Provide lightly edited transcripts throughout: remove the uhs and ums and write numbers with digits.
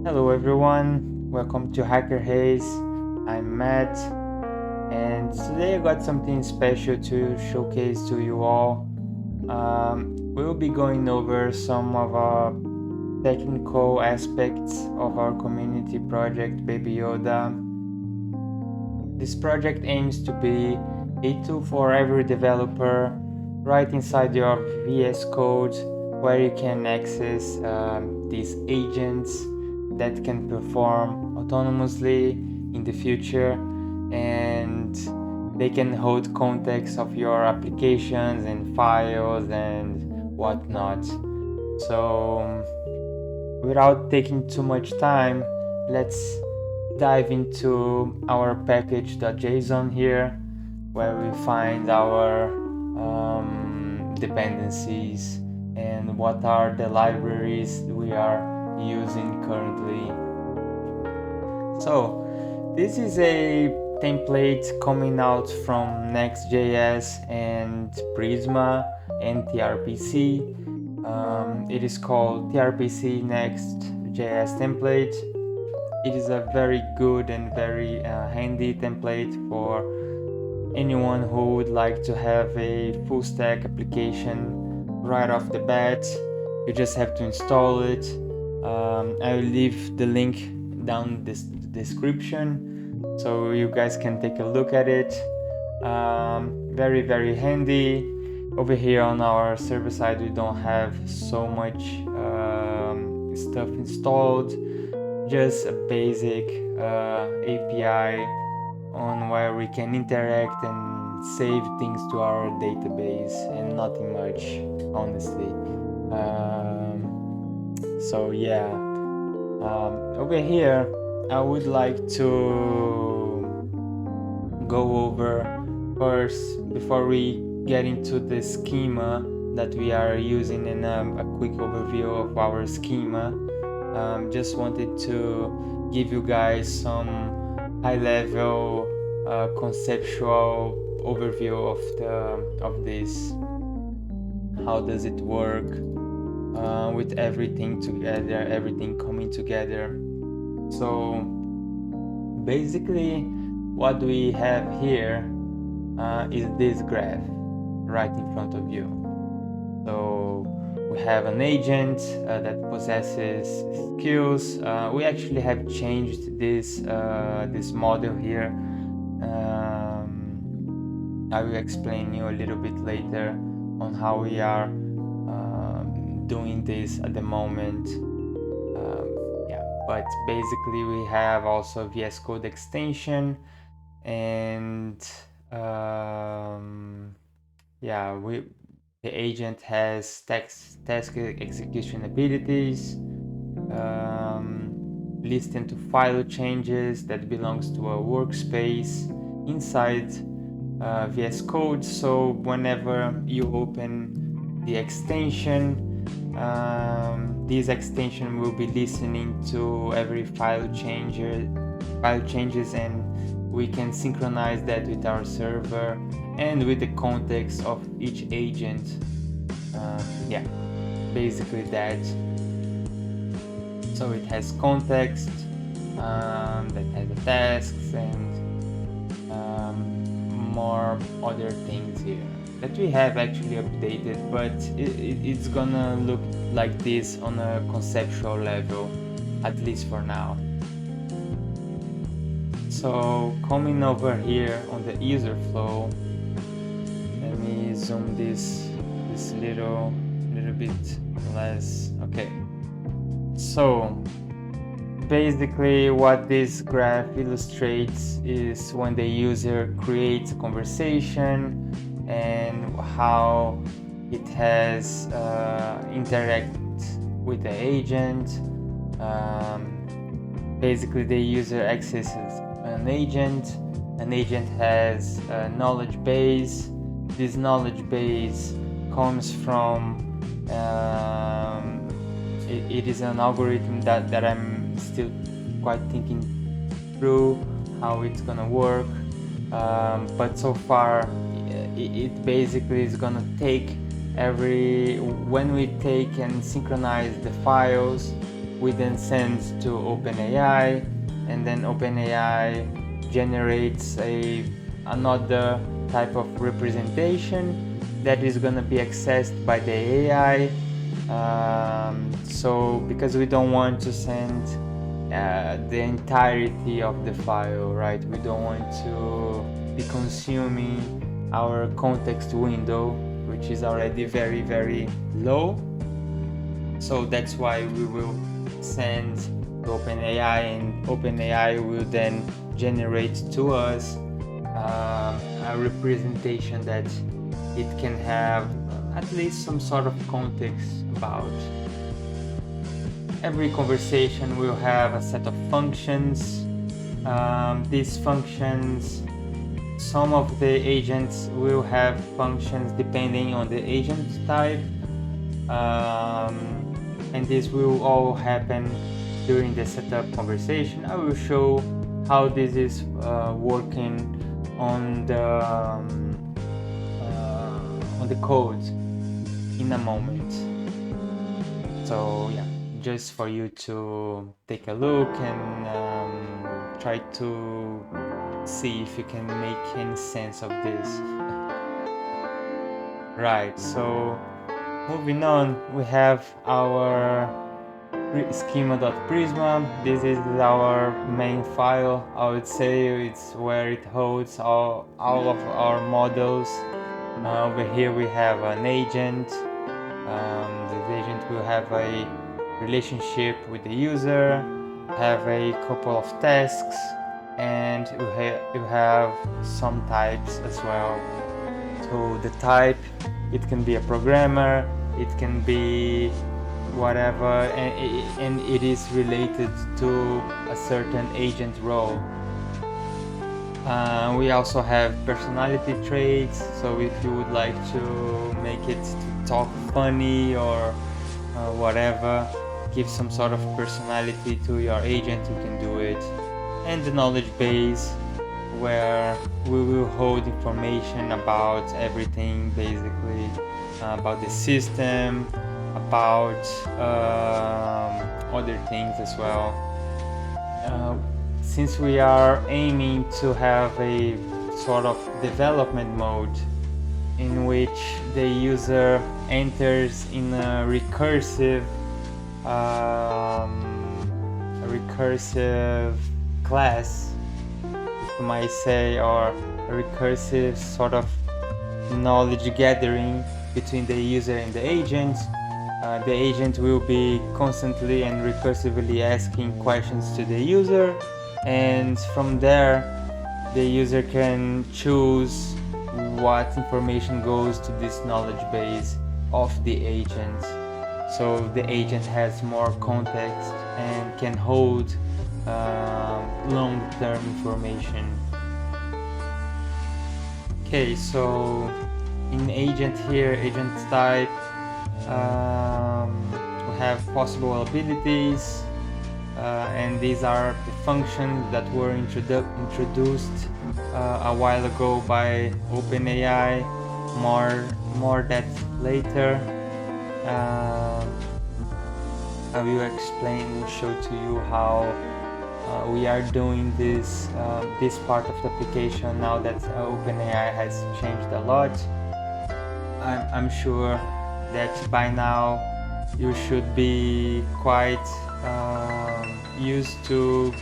Hello everyone, welcome to hackerhaze. I'm Matt, and today I got something special to showcase to you all. We'll be going over some of our technical aspects of our community project Baby Yoda. This project aims to be a tool for every developer right inside your VSCode, where you can access these agents that can perform autonomously in the future, and they can hold context of your applications and files and whatnot. So without taking too much time, let's dive into our package.json here, where we find our dependencies and what are the libraries we are using currently. So this is a template coming out from Next.js and Prisma and TRPC. It is called TRPC Next JS template. It is a very good and very handy template for anyone who would like to have a full stack application right off the bat. You just have to install it. I will leave the link down in this description so you guys can take a look at it. Very handy. Over here on our server side, we don't have so much stuff installed, just a basic API on where we can interact and save things to our database, and nothing much, honestly. So yeah, over here I would like to go over first, before we get into the schema that we are using, and a quick overview of our schema. Just wanted to give you guys some high-level conceptual overview of this. How does it work with everything together, everything coming together? So basically what we have here is this graph right in front of you. So we have an agent that possesses skills. We actually have changed this model here. I will explain you a little bit later on how we are doing this at the moment. But basically we have also VSCode extension, and the agent has task execution abilities, listen to file changes that belongs to a workspace inside VSCode. So whenever you open the extension, this extension will be listening to every file changes, and we can synchronize that with our server and with the context of each agent. Basically that. So it has context that has the tasks and more other things here that we have actually updated, but it's gonna look like this on a conceptual level, at least for now. So coming over here on the user flow, let me zoom this little bit less. Okay, so basically what this graph illustrates is when the user creates a conversation and how it has interact with the agent. Basically the user accesses an agent has a knowledge base. This knowledge base comes from it is an algorithm that I'm still quite thinking through how it's gonna work, but so far it basically is gonna take when we take and synchronize the files, we then send to OpenAI, and then OpenAI generates another type of representation that is going to be accessed by the AI. So because we don't want to send the entirety of the file, right? We don't want to be consuming our context window, which is already very, very low. So that's why we will send to OpenAI, and OpenAI will then generate to us a representation that it can have at least some sort of context about. Every conversation will have a set of functions. These functions, some of the agents will have functions depending on the agent type, and this will all happen during the setup conversation. I will show how this is working on the code in a moment. So yeah, just for you to take a look and try to see if you can make any sense of this. Right, so moving on, we have our schema.prisma. This is our main file. I would say it's where it holds all of our models. Over here we have an agent. This agent will have a relationship with the user, have a couple of tasks, and you have some types as well. So the type, it can be a programmer, it can be whatever, and it is related to a certain agent role. We also have personality traits, so if you would like to make it to talk funny or whatever, give some sort of personality to your agent, you can do it. And the knowledge base, where we will hold information about everything, basically about the system, about other things as well. Since we are aiming to have a sort of development mode in which the user enters in a recursive class, if you might say, or a recursive sort of knowledge gathering between the user and the agent. The agent will be constantly and recursively asking questions to the user, and from there the user can choose what information goes to this knowledge base of the agent. So the agent has more context and can hold long-term information. Okay, so in agent here, agent type, we have possible abilities, and these are the functions that were introduced a while ago by OpenAI. More that later. I will explain, show to you how we are doing this part of the application now that OpenAI has changed a lot. I'm sure that by now you should be quite used to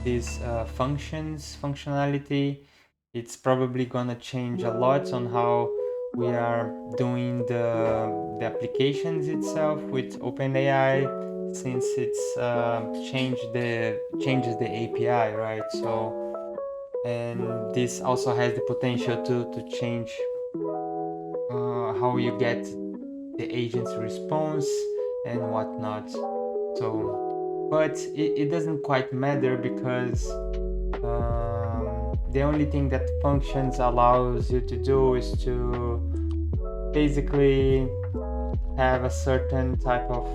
this functionality. It's probably gonna change a lot on how we are doing the applications itself with OpenAI, since it's changes the API, right? So, and this also has the potential to change how you get the agent's response and whatnot. So, but it doesn't quite matter, because the only thing that functions allows you to do is to basically have a certain type of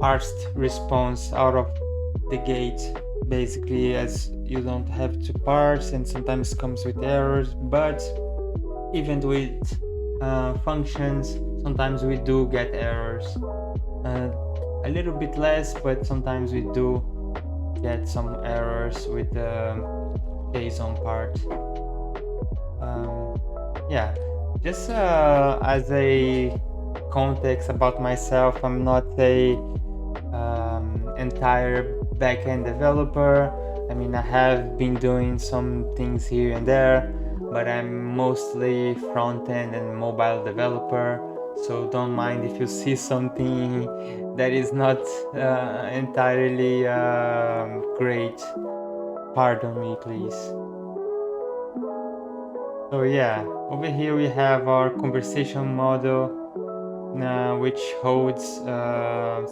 parsed response out of the gate, basically, as you don't have to parse, and sometimes comes with errors. But even with functions, sometimes we do get errors, a little bit less, but sometimes we do get some errors with the JSON part. Yeah, just as a context about myself, I'm not a entire backend developer. I mean, I have been doing some things here and there, but I'm mostly front-end and mobile developer, so don't mind if you see something that is not entirely great. Pardon me, please. So yeah, over here we have our conversation model, which holds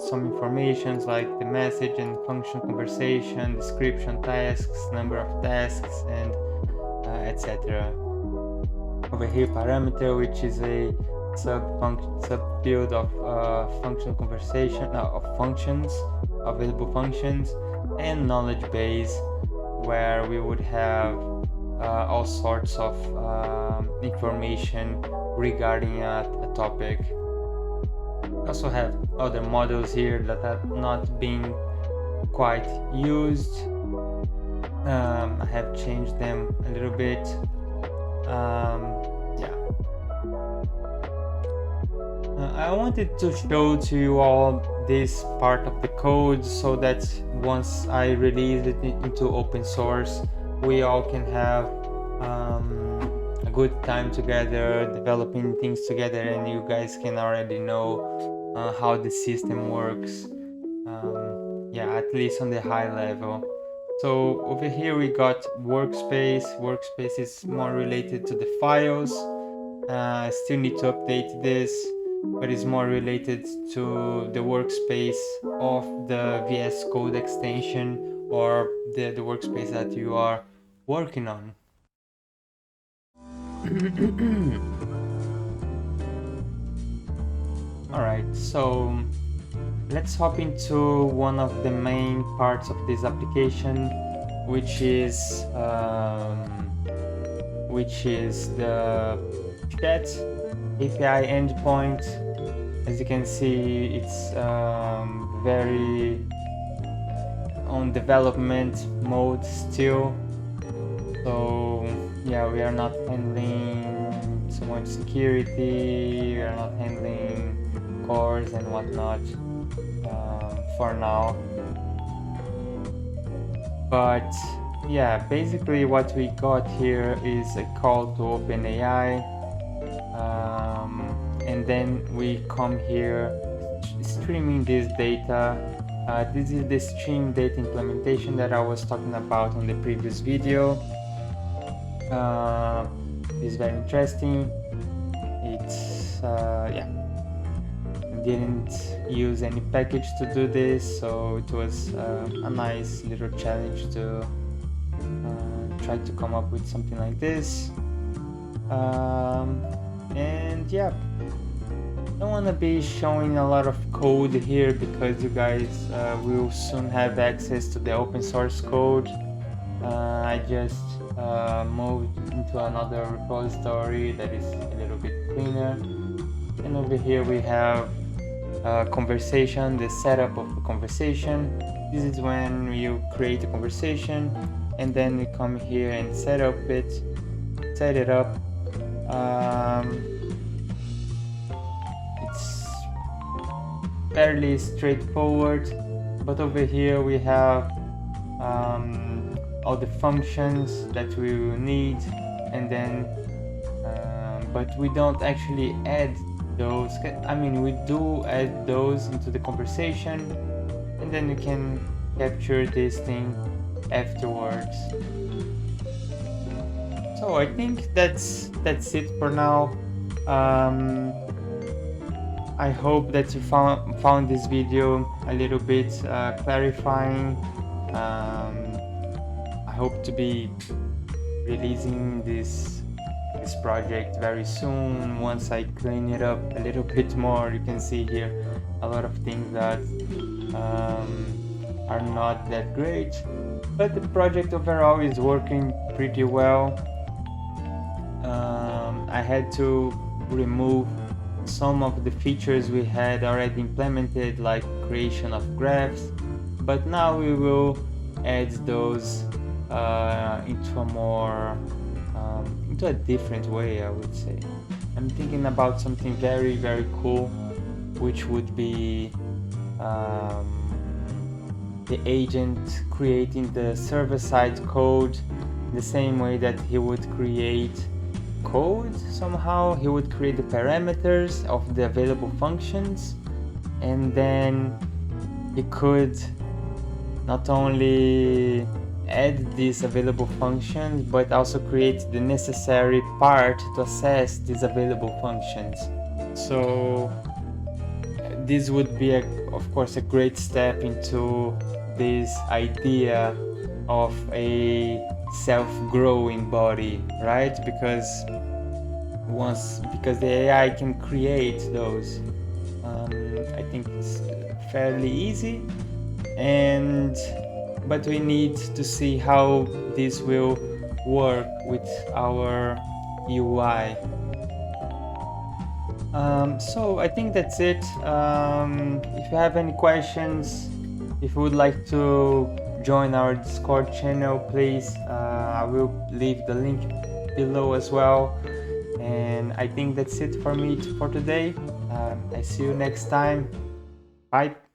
some informations like the message and function conversation, description, tasks, number of tasks, and etc. Over here, parameter, which is a subfield of function conversation, of functions, available functions, and knowledge base, where we would have all sorts of information regarding a topic. We also have other models here that are not being quite used. I have changed them a little bit. Yeah. I wanted to show to you all this part of the code so that once I release it into open source, we all can have a good time together, developing things together, and you guys can already know how the system works. Yeah, at least on the high level. So over here we got workspace. Workspace is more related to the files. I still need to update this, but it's more related to the workspace of the VSCode extension, or the workspace that you are working on. Alright, so let's hop into one of the main parts of this application, which is the chat API endpoint. As you can see, it's very on development mode still. So yeah, we are not handling so much security, we are not handling cores and whatnot for now. But yeah, basically what we got here is a call to OpenAI, and then we come here streaming this data. This is the stream data implementation that I was talking about on the previous video. It's very interesting. It's yeah, didn't use any package to do this, so it was a nice little challenge to try to come up with something like this. And yeah, I don't want to be showing a lot of code here because you guys will soon have access to the open source code. I just moved into another repository that is a little bit cleaner. And over here we have conversation, the setup of the conversation. This is when you create a conversation, and then we come here and set it up. It's fairly straightforward, but over here we have all the functions that we will need, and then but we don't actually add those. I mean, we do add those into the conversation, and then you can capture this thing afterwards. So I think that's it for now. I hope that you found this video a little bit clarifying. I hope to be releasing this project very soon. Once I clean it up a little bit more, you can see here a lot of things that are not that great, but the project overall is working pretty well. I had to remove some of the features we had already implemented, like creation of graphs, but now we will add those into a more into a different way, I would say. I'm thinking about something very, very cool, which would be the agent creating the server-side code the same way that he would create code. Somehow he would create the parameters of the available functions, and then he could not only add these available functions but also create the necessary part to access these available functions. So this would be of course a great step into this idea of a self-growing body, right? Because the AI can create those, I think it's fairly easy, but we need to see how this will work with our UI. So I think that's it. If you have any questions, if you would like to join our Discord channel, please, I will leave the link below as well. And I think that's it for me for today. I see you next time. Bye.